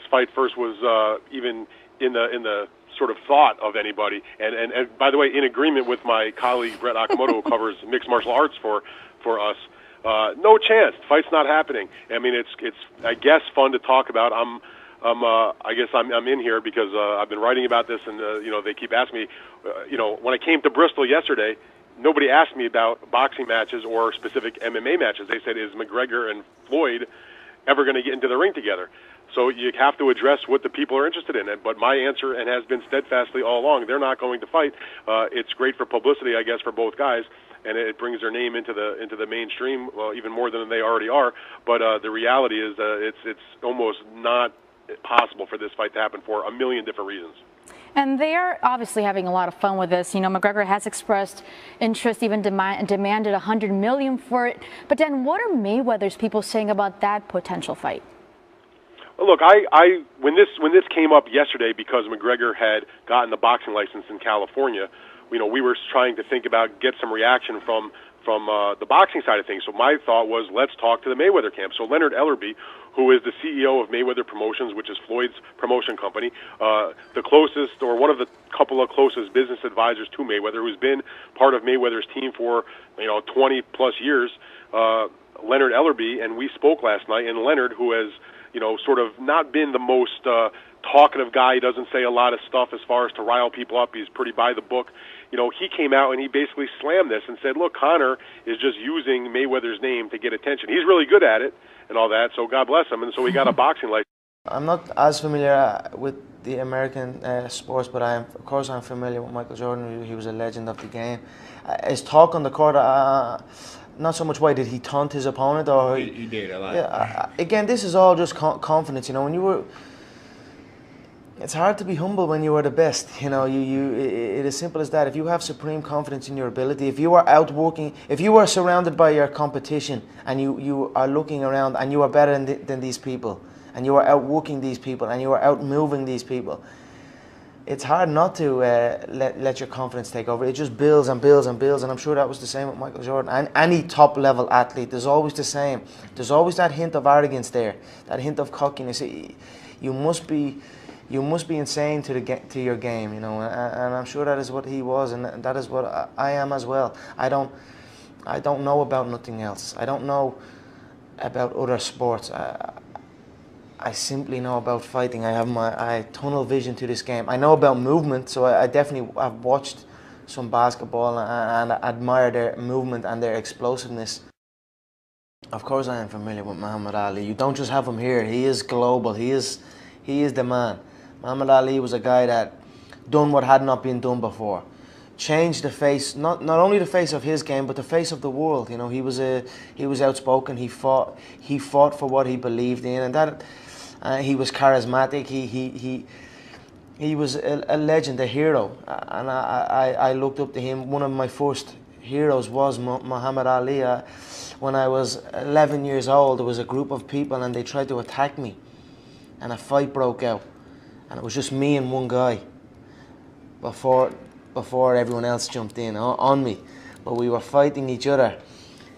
fight first was even in the sort of thought of anybody. And by the way, in agreement with my colleague Brett Akamoto, who covers mixed martial arts for us, no chance. The fight's not happening. I mean, it's I guess fun to talk about. I guess I'm in here because I've been writing about this, and they keep asking me. When I came to Bristol yesterday, nobody asked me about boxing matches or specific MMA matches. They said, "Is McGregor and Floyd ever going to get into the ring together?" So you have to address what the people are interested in. But my answer, and has been steadfastly all along, they're not going to fight. It's great for publicity, I guess, for both guys, and it brings their name into the mainstream, well, even more than they already are. But the reality is, it's almost not possible for this fight to happen for a million different reasons. And they are obviously having a lot of fun with this. McGregor has expressed interest, even demanded $100 million for it. But then, what are Mayweather's people saying about that potential fight? Look, when this came up yesterday, because McGregor had gotten the boxing license in California, we were trying to think about get some reaction from the boxing side of things. So my thought was, let's talk to the Mayweather camp. So Leonard Ellerbe, who is the CEO of Mayweather Promotions, which is Floyd's promotion company, the closest, or one of the couple of closest business advisors to Mayweather, who's been part of Mayweather's team for 20 plus years, Leonard Ellerbe, and we spoke last night. And Leonard, who has sort of not been the most talkative guy, he doesn't say a lot of stuff as far as to rile people up. He's pretty by the book. He came out and he basically slammed this and said, look, Conor is just using Mayweather's name to get attention. He's really good at it and all that, so God bless him. And so he got a boxing license. I'm not as familiar with the American sports, but of course I'm familiar with Michael Jordan. He was a legend of the game. His talk on the court, not so much why did he taunt his opponent, or he did a lot. Yeah, again, this is all just confidence. When you were, it's hard to be humble when you are the best. It is simple as that. If you have supreme confidence in your ability, if you are outworking, if you are surrounded by your competition and you are looking around and you are better than these people, and you are outworking these people, and you are outmoving these people, it's hard not to let your confidence take over. It just builds and builds and builds, and I'm sure that was the same with Michael Jordan. And any top-level athlete, there's always the same. There's always that hint of arrogance there, that hint of cockiness. You must be insane to your game, and I'm sure that is what he was, and that is what I am as well. I don't know about nothing else. I don't know about other sports. I simply know about fighting. I have tunnel vision to this game. I know about movement, so I definitely have watched some basketball and admire their movement and their explosiveness. Of course I am familiar with Muhammad Ali. You don't just have him here. He is global. He is the man. Muhammad Ali was a guy that done what had not been done before. Changed the face, not only the face of his game, but the face of the world. He was outspoken. He fought for what he believed in, and that he was charismatic. He was a legend, a hero, and I looked up to him. One of my first heroes was Muhammad Ali. When I was 11 years old, there was a group of people and they tried to attack me, and a fight broke out, and it was just me and one guy before everyone else jumped in on me. But we were fighting each other,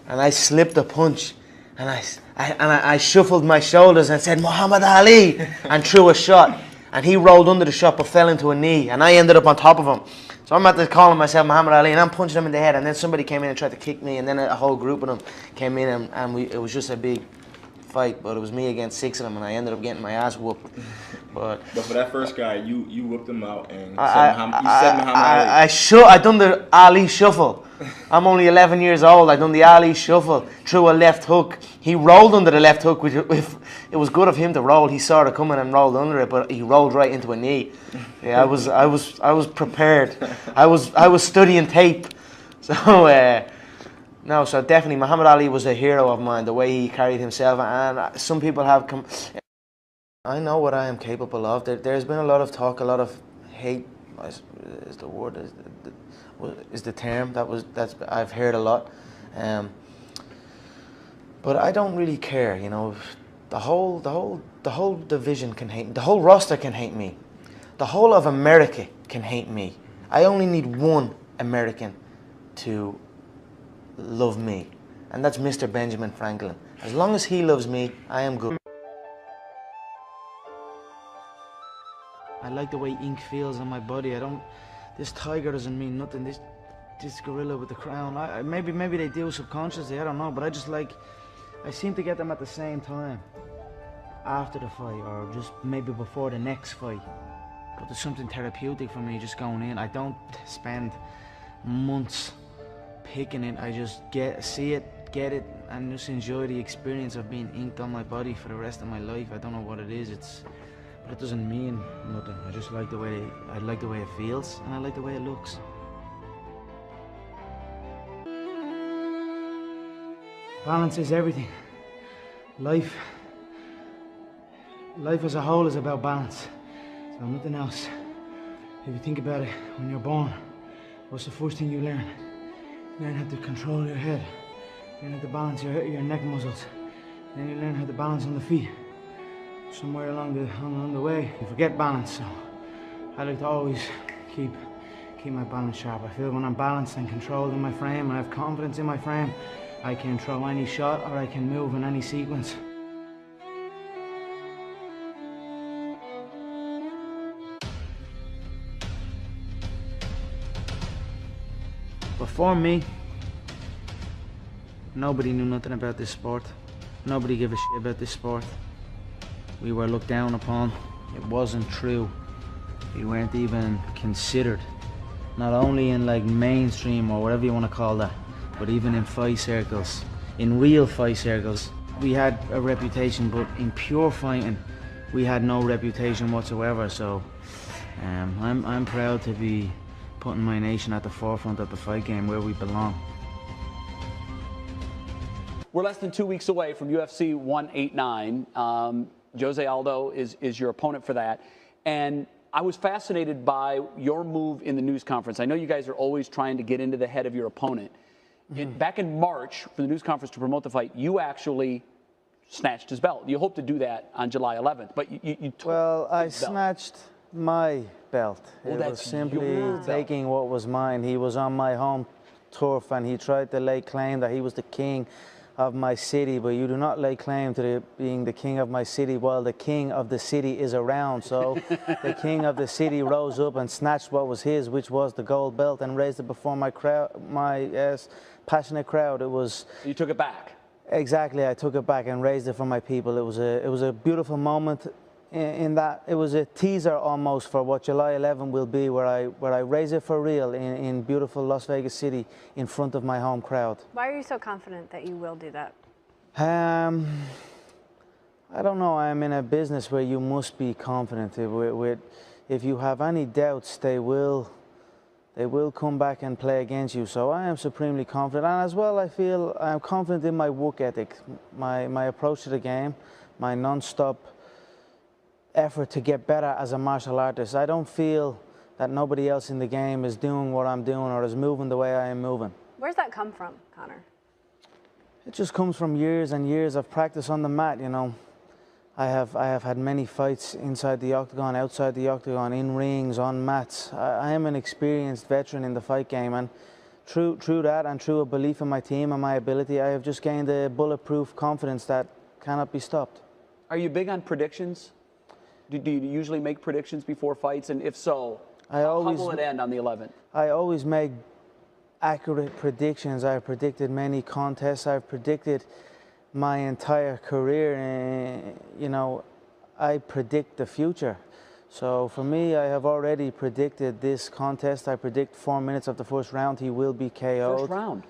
and I slipped a punch, and I shuffled my shoulders and said, Muhammad Ali, and threw a shot, and he rolled under the shot but fell into a knee, and I ended up on top of him. So I'm at the calling myself Muhammad Ali, and I'm punching him in the head, and then somebody came in and tried to kick me, and then a whole group of them came in, and it was just a big fight, but it was me against 6 of them, and I ended up getting my ass whooped. But for that first guy, you whipped him out, and you said Muhammad Ali. I done the Ali shuffle. I'm only 11 years old. I done the Ali shuffle, threw a left hook. He rolled under the left hook, which it was good of him to roll. He saw it coming and rolled under it, but he rolled right into a knee. Yeah, I was prepared. I was studying tape. So no, so definitely Muhammad Ali was a hero of mine, the way he carried himself, and some people have come. I know what I am capable of. There's been a lot of talk, a lot of hate. Is the word? Is the term that's I've heard a lot, but I don't really care. The whole division can hate me. The whole roster can hate me. The whole of America can hate me. I only need one American to love me, and that's Mr. Benjamin Franklin. As long as he loves me, I am good. I like the way ink feels on my body. This tiger doesn't mean nothing. This gorilla with the crown. Maybe they do subconsciously, I don't know, but I seem to get them at the same time. After the fight, or just maybe before the next fight. But there's something therapeutic for me just going in. I don't spend months picking it. I just see it, get it, and just enjoy the experience of being inked on my body for the rest of my life. I don't know what it is. But it doesn't mean nothing. I just like the way it feels, and I like the way it looks. Balance is everything. Life as a whole is about balance. So nothing else. If you think about it, when you're born, what's the first thing you learn? You learn how to control your head. You learn how to balance your neck muscles. Then you learn how to balance on the feet. Somewhere along the way, you forget balance. So I like to always keep my balance sharp. I feel when I'm balanced and controlled in my frame, and I have confidence in my frame, I can throw any shot or I can move in any sequence. Before me, nobody knew nothing about this sport. Nobody gave a shit about this sport. We were looked down upon. It wasn't true. We weren't even considered. Not only in like mainstream or whatever you want to call that, but even in fight circles, in real fight circles. We had a reputation, but in pure fighting, we had no reputation whatsoever. So I'm proud to be putting my nation at the forefront of the fight game where we belong. We're less than 2 weeks away from UFC 189. Jose Aldo is your opponent for that. And I was fascinated by your move in the news conference. I know you guys are always trying to get into the head of your opponent. Back in March, for the news conference to promote the fight, you actually snatched his belt. You hope to do that on July 11th, but you took Well, I his belt. snatched my belt. Well, it was simply taking what was mine. He was on my home turf, and he tried to lay claim that he was the king of my city, but you do not lay claim to being the king of my city while the king of the city is around. So the king of the city rose up and snatched what was his, which was the gold belt, and raised it before my crowd, my passionate crowd. It was. You took it back. Exactly, I took it back and raised it for my people. It was a beautiful moment. In that it was a teaser almost for what July 11 will be, where I raise it for real in beautiful Las Vegas City in front of my home crowd. Why are you so confident that you will do that? I don't know. I'm in a business where you must be confident. If you have any doubts, they will come back and play against you. So I am supremely confident, and as well I feel I'm confident in my work ethic, my approach to the game, my non-stop effort to get better as a martial artist. I don't feel that nobody else in the game is doing what I'm doing or is moving the way I am moving. Where's that come from, Conor? It just comes from years and years of practice on the mat, you know. I have had many fights inside the octagon, outside the octagon, in rings, on mats. I am an experienced veteran in the fight game, and through that and through a belief in my team and my ability, I have just gained a bulletproof confidence that cannot be stopped. Are you big on predictions? Do you usually make predictions before fights? And if so, how will it end on the 11th? I always make accurate predictions. I've predicted many contests. I've predicted my entire career. And, you know, I predict the future. So for me, I have already predicted this contest. I predict 4 minutes of the first round, he will be KO'd. First round?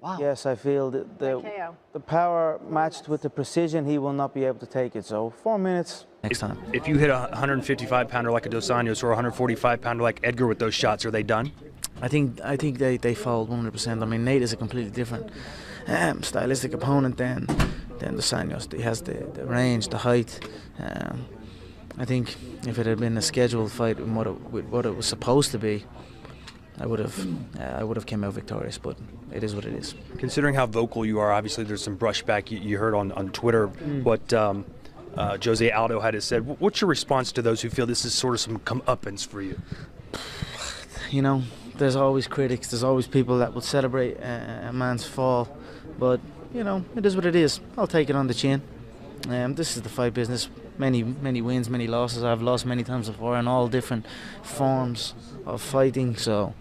Wow. Yes, I feel that the power matched with the precision, he will not be able to take it. So 4 minutes. Next time. If you hit a 155-pounder like a Dos Anjos or a 145-pounder like Edgar with those shots, are they done? I think they fold 100%. I mean, Nate is a completely different stylistic opponent than Dos Anjos. He has the range, the height. I think if it had been a scheduled fight with what it was supposed to be, I would have came out victorious, but it is what it is. Considering how vocal you are, obviously there's some brushback you heard on Twitter. What Jose Aldo had said. What's your response to those who feel this is sort of some comeuppance for you? You know, there's always critics. There's always people that will celebrate a man's fall, but you know, it is what it is. I'll take it on the chin. This is the fight business. Many wins, many losses. I've lost many times before in all different forms of fighting. So,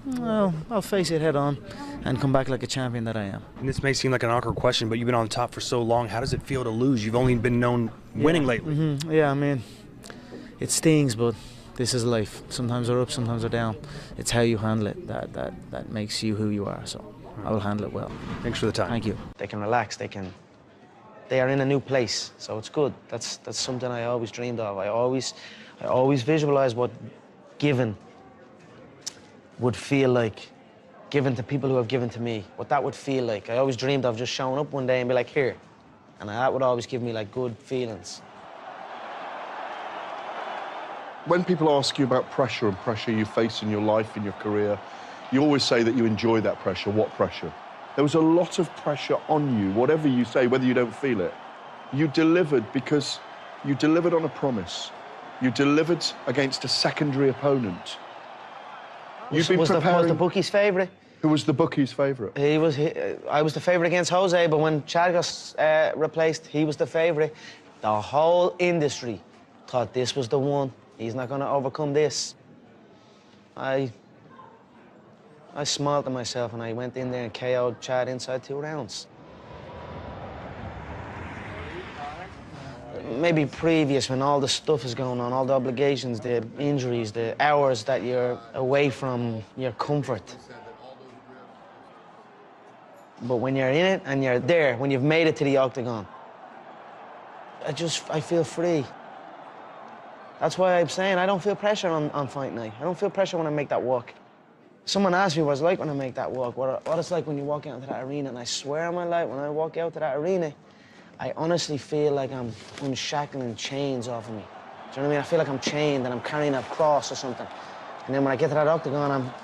well, I'll face it head on and come back like a champion that I am. And this may seem like an awkward question, but you've been on top for so long. How does it feel to lose? You've only been known winning lately. Yeah, I mean, it stings, but this is life. Sometimes we're up, sometimes we're down. It's how you handle it that makes you who you are. So I will handle it well. Thanks for the time. Thank you. They can relax. They are in a new place, so it's good. That's something I always dreamed of. I always visualize what given would feel like, given to people who have given to me, what that would feel like. I always dreamed of just showing up one day and be like, here. And that would always give me like good feelings. When people ask you about pressure and pressure you face in your life, in your career, you always say that you enjoy that pressure. What pressure? There was a lot of pressure on you, whatever you say, whether you don't feel it. You delivered because you delivered on a promise. You delivered against a secondary opponent. Was the bookie's favourite? Who was the bookie's favourite? I was the favourite against Jose, but when Chad got replaced, he was the favourite. The whole industry thought this was the one. He's not going to overcome this. I smiled at myself and I went in there and KO'd Chad inside 2 rounds. Maybe previous, when all the stuff is going on, all the obligations, the injuries, the hours that you're away from your comfort. But when you're in it and you're there, when you've made it to the octagon, I feel free. That's why I'm saying I don't feel pressure on fight night. I don't feel pressure when I make that walk. Someone asked me what it's like when I make that walk, what it's like when you walk out into that arena, and I swear on my life, when I walk out to that arena, I honestly feel like I'm unshackling chains off of me. Do you know what I mean? I feel like I'm chained and I'm carrying a cross or something. And then when I get to that octagon,